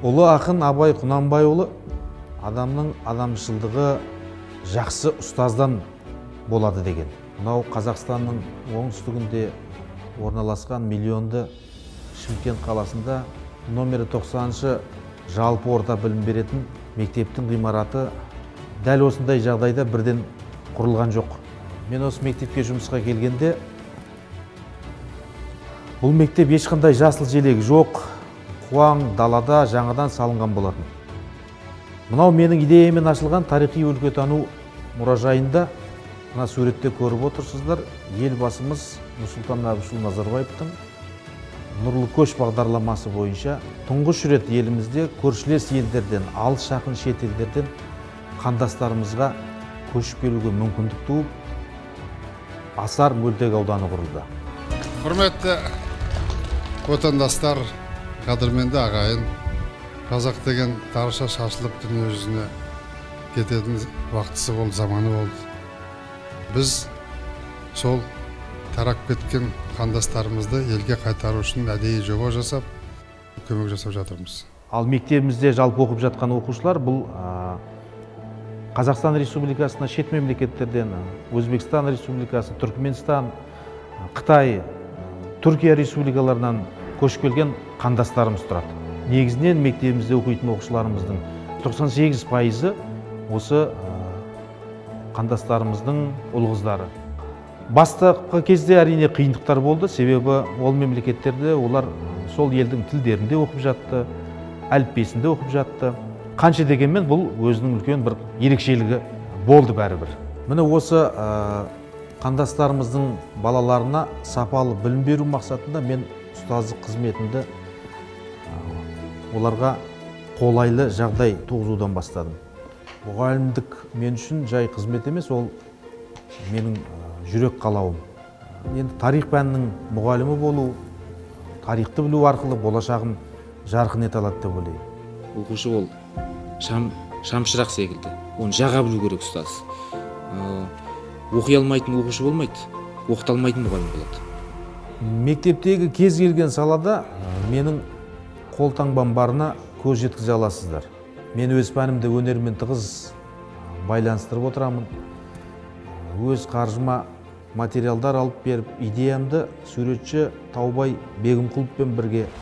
Ұлы ақын Абай Құнанбайұлы адамның адамшылдығы жақсы ұстаздан болады деген. Мынау Қазақстанның оңтүстігінде орналасқан миллионды Шымкент қаласында номері 90-шы жалпы орта білім беретін мектептің ғимараты дәл осындай жағдайда бірден құрылған жоқ. Мен осы мектепке жұмысқа келгенде бұл мектеп ешқандай жасыл желегі жоқ, қуаң далада жаңадан салынған болатын. Мынау менің идеямен ашылған тарихи өлкетану мұражайында мына суретте көріп отырсыздар, елбасымыз Нұрсұлтан Әбішұлы Назарбаевтың Нұрлы көш бағдарламасы бойынша тұңғыш рет елімізде көршілес елдерден, алыс жақын шет елдерден қандастарымызға көшіп келуге мүмкіндік туып, Асар мөлтек ауданы құрылды. Құрметті отандастар, қадірменді ағайын, қазақ деген тарша шашылып дүние жүзіне кететін уақытысы болды, заманы болды. Біз сол тарап кеткен қандастарымызды елге қайтару үшін әдейі жоба жасап, көмек жасап жатырмыз. Ал мектебімізде жалпы оқып жатқан оқушылар бұл Қазақстан Республикасына шет мемлекеттерден, Өзбекстан Республикасы, Түркменстан, Қытай, Түркия республикаларынан көшіп келген қандастарымыз тұрады. Негізінен мектебімізде оқитын оқушыларымыздың 98% осы қандастарымыздың ұл-қыздары. Бастапқы кезде әрине қиындықтар болды, себебі ол мемлекеттерде олар сол елдің тілдерінде оқып жатты, әліппесінде оқып жатты. Қанша дегенмен бұл өзінің үлкен бір ерекшелігі болды бәрібір. Міне осы қандастарымыздың балаларына сапалы білім беру мақсатында мен ұстаздық қызметімді оларға қолайлы жағдай туғызудан бастадым. Мұғалімдік мен үшін жай қызмет емес, ол менің жүрек қалауым. Енді тарих пәнінің мұғалімі болу, тарихты білу арқылы болашағым жарқын ете алады деп ойлаймын. Оқушы ол шамшырақ секілді. Оны жаға білу керек ұстаз. Оқи алмайтын оқушы болмайды, оқыта алмайтын мұғалім болады. Мектептегі кез келген салада менің қолтаңбам барына көз жеткізе аласыздар. Мен өз пәнімді өнермен тығыз байланыстырып отырамын. Өз қаржыма материалдар алып беріп, идеямды суретші Таубай Бегімқұловпен бірге